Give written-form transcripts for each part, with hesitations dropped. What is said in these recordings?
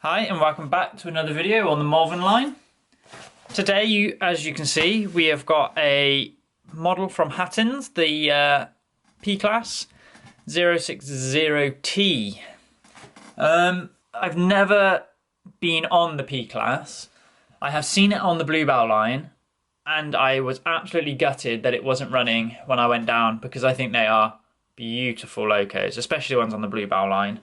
Hi and welcome back to another video on the Malvern line. Today, as you can see, we have got a model from Hatton's, the P-Class 060T. I've never been on the P-Class. I have seen it on the Bluebell line and I was absolutely gutted that it wasn't running when I went down because I think they are beautiful locos, especially the ones on the Bluebell line.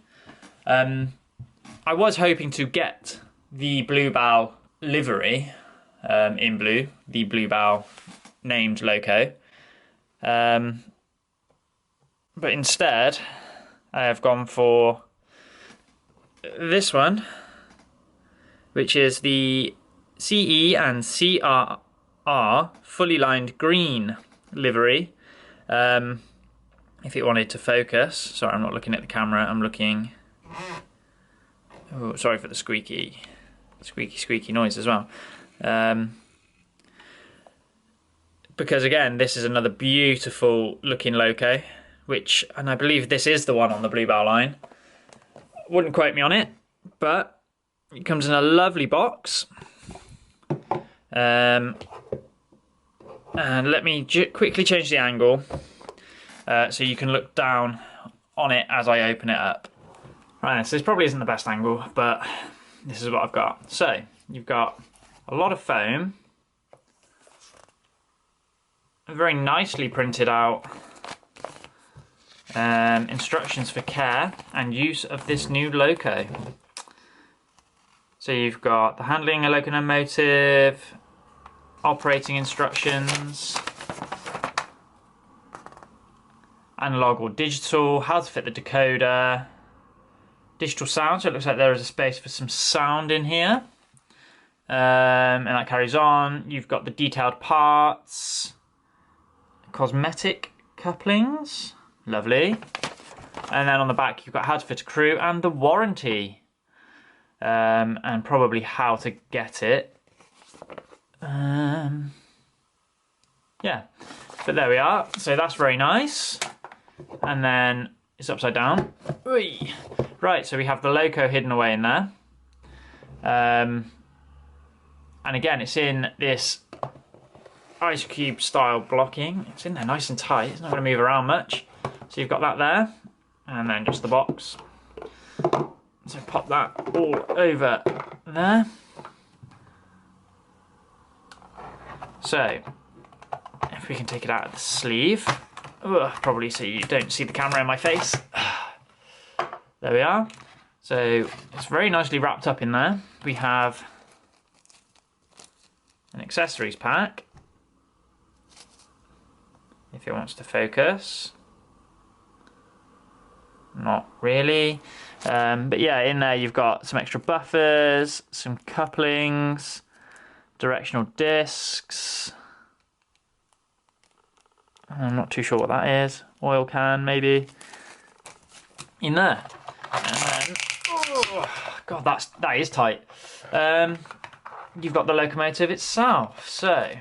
I was hoping to get the Bluebell livery in blue, the Bluebell named loco. But instead, I have gone for this one, which is the SE&ER fully lined green livery. If it wanted to focus, sorry, I'm not looking at the camera, I'm looking. Oh, sorry for the squeaky noise as well. Because again, this is another beautiful looking loco, and I believe this is the one on the Bluebell line. Wouldn't quote me on it, but it comes in a lovely box. And let me quickly change the angle so you can look down on it as I open it up. Right, so this probably isn't the best angle, but this is what I've got. So, you've got a lot of foam, very nicely printed out instructions for care and use of this new loco. So you've got the handling a locomotive, operating instructions, analog or digital, how to fit the decoder, digital sound, so it looks like there is a space for some sound in here. And that carries on. You've got the detailed parts, cosmetic couplings, lovely. And then on the back you've got how to fit a crew and the warranty. And probably how to get it. Yeah, but there we are. So that's very nice. And then it's upside down. Whee! Right, so we have the loco hidden away in there. And again, it's in this ice cube style blocking. It's in there nice and tight. It's not going to move around much. So you've got that there. And then just the box. So pop that all over there. So, if we can take it out of the sleeve. Probably so you don't see the camera in my face. There we are. So it's very nicely wrapped up in there. We have an accessories pack, if it wants to focus. Not really. But yeah, in there you've got some extra buffers, some couplings, directional discs. I'm not too sure what that is. Oil can, maybe. In there. And then, oh, God, that is tight. You've got the locomotive itself. So,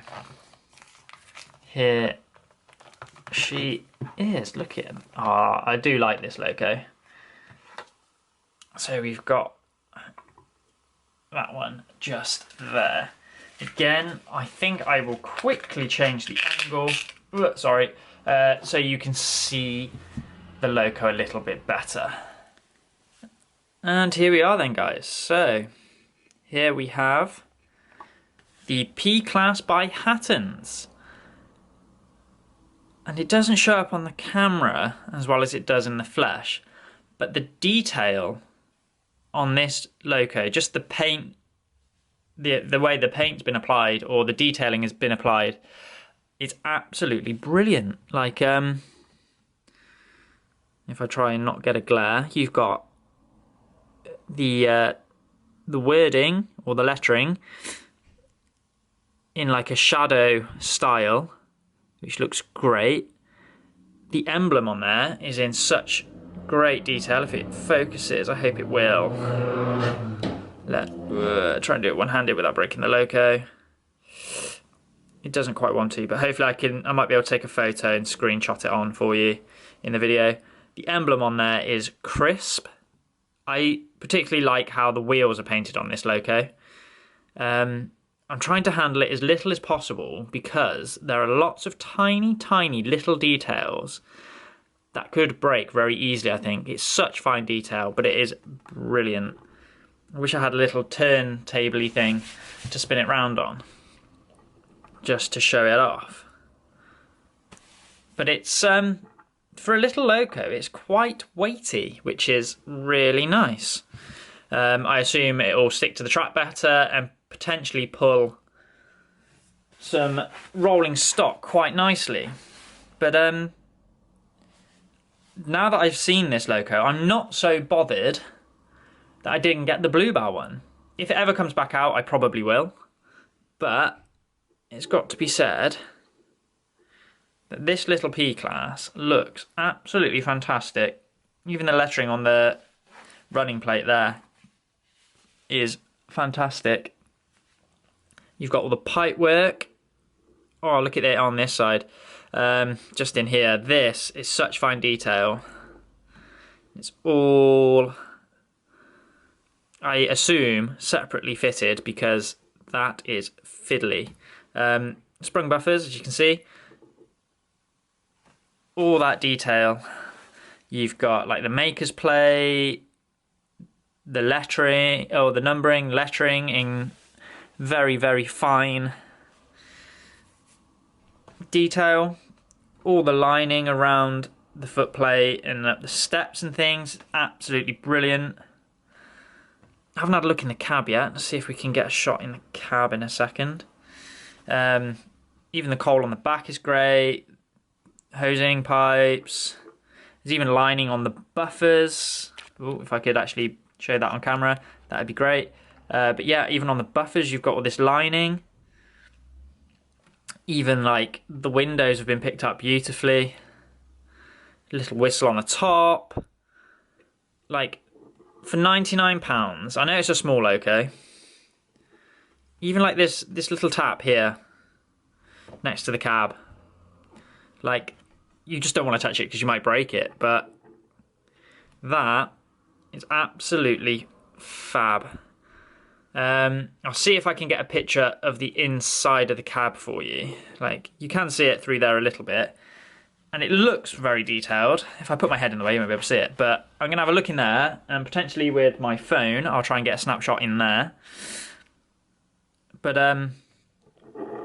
here she is. Look at it. Ah, I do like this loco. So we've got that one just there. Again, I think I will quickly change the angle. Sorry, so you can see the loco a little bit better. And here we are then, guys. So here we have the P-Class by Hatton's. And it doesn't show up on the camera as well as it does in the flesh, but the detail on this loco, just the paint, the way the paint's been applied or the detailing has been applied, it's absolutely brilliant. Like, if I try and not get a glare, you've got the wording or the lettering in like a shadow style, which looks great. The emblem on there is in such great detail. If it focuses, I hope it will. Try and do it one-handed without breaking the loco. It doesn't quite want to, but hopefully I might be able to take a photo and screenshot it on for you in the video. The emblem on there is crisp I particularly like how the wheels are painted on this Loco. I'm trying to handle it as little as possible because there are lots of tiny, tiny little details that could break very easily, I think. It's such fine detail, but it is brilliant. I wish I had a little turntable-y thing to spin it round on, just to show it off. But it's, for a little Loco, it's quite weighty, which is really nice. I assume it'll stick to the track better and potentially pull some rolling stock quite nicely. But now that I've seen this Loco, I'm not so bothered that I didn't get the Bluebell one. If it ever comes back out, I probably will. But it's got to be said that this little P-Class looks absolutely fantastic. Even the lettering on the running plate there is fantastic. You've got all the pipe work. Oh, look at it on this side. Just in here, this is such fine detail. It's all, I assume, separately fitted because that is fiddly. Sprung buffers, as you can see. All that detail. You've got like the maker's plate, the lettering, or the numbering, lettering in very, very fine detail. All the lining around the footplate and the steps and things, absolutely brilliant. I haven't had a look in the cab yet. Let's see if we can get a shot in the cab in a second. Even the coal on the back is great. Hosing pipes. There's even lining on the buffers. Ooh, if I could actually show that on camera, that'd be great. But yeah, even on the buffers, you've got all this lining. Even like the windows have been picked up beautifully. Little whistle on the top. Like, for £99, I know it's a small Loco. Even like this little tap here next to the cab. Like, you just don't want to touch it because you might break it, but that is absolutely fab. I'll see if I can get a picture of the inside of the cab for you. Like, you can see it through there a little bit, and it looks very detailed. If I put my head in the way, you won't be able to see it, but I'm going to have a look in there, and potentially with my phone, I'll try and get a snapshot in there. But,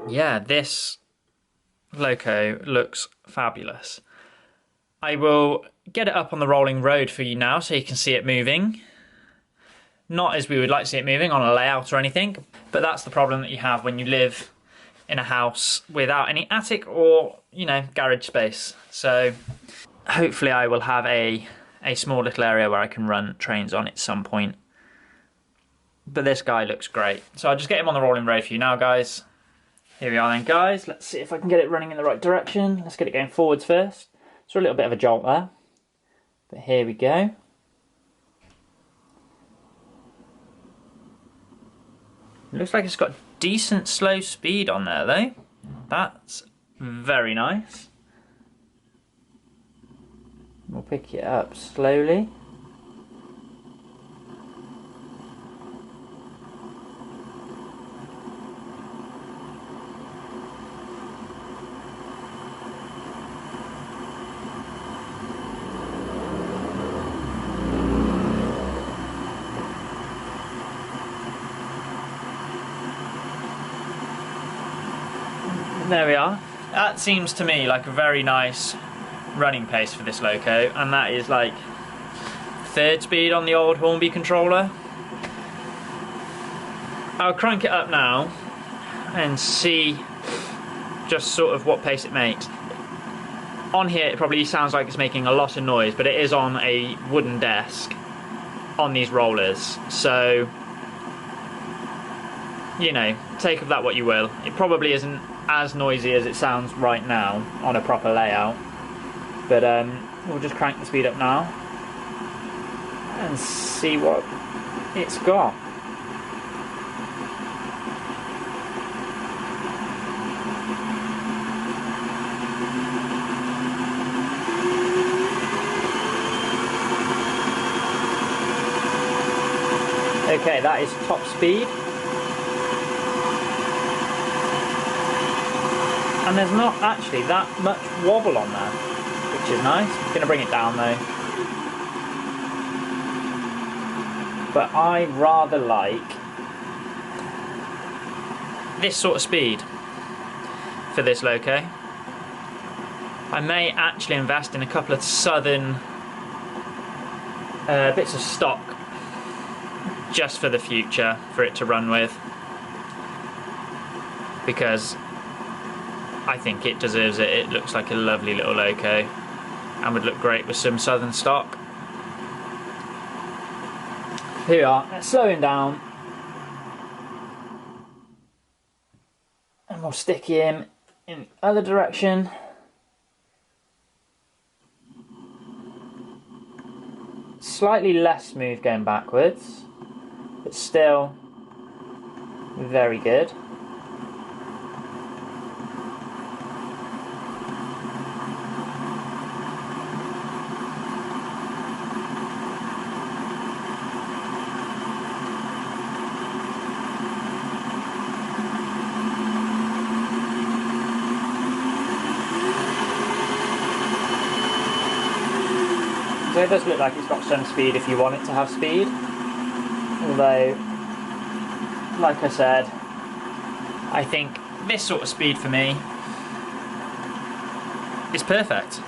yeah, this Loco looks fabulous. I will get it up on the rolling road for you now so you can see it moving. Not as we would like to see it moving on a layout or anything, but that's the problem that you have when you live in a house without any attic or, you know, garage space. So hopefully I will have a small little area where I can run trains on at some point. But this guy looks great. So I'll just get him on the rolling road for you now, guys. Here we are then, guys. Let's see if I can get it running in the right direction. Let's get it going forwards first. So a little bit of a jolt there. But here we go. It looks like it's got decent slow speed on there though. That's very nice. We'll pick it up slowly. There we are. That seems to me like a very nice running pace for this Loco, and that is like third speed on the old Hornby controller. I'll crank it up now and see just sort of what pace it makes. On here it probably sounds like it's making a lot of noise, but it is on a wooden desk on these rollers, so you know, take of that what you will. It probably isn't as noisy as it sounds right now on a proper layout, but we'll just crank the speed up now and see what it's got. Okay, that is top speed. And there's not actually that much wobble on there, which is nice. I'm going to bring it down though. But I rather like this sort of speed for this loco. I may actually invest in a couple of southern bits of stock just for the future for it to run with, because I think it deserves it. It looks like a lovely little loco and would look great with some southern stock. Here we are, let's slow him down and we'll stick him in the other direction. Slightly less smooth going backwards, but still very good. So it does look like it's got some speed if you want it to have speed, although, like I said, I think this sort of speed for me is perfect.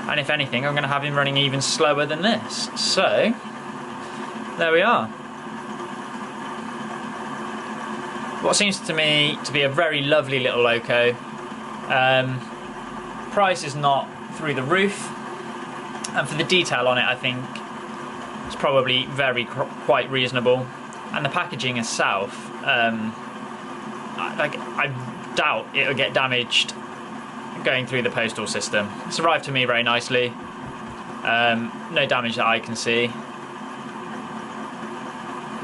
And if anything, I'm going to have him running even slower than this. So, there we are. What seems to me to be a very lovely little loco. Price is not through the roof. And for the detail on it, I think it's probably quite reasonable. And the packaging itself, I doubt it'll get damaged going through the postal system. It's arrived to me very nicely. No damage that I can see.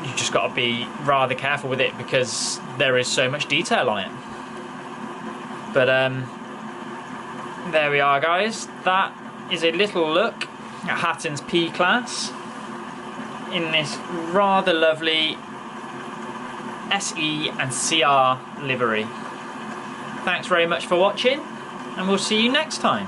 You just got to be rather careful with it because there is so much detail on it. But there we are, guys. That is a little look at Hatton's P-Class in this rather lovely SE&ER livery. Thanks very much for watching, and we'll see you next time.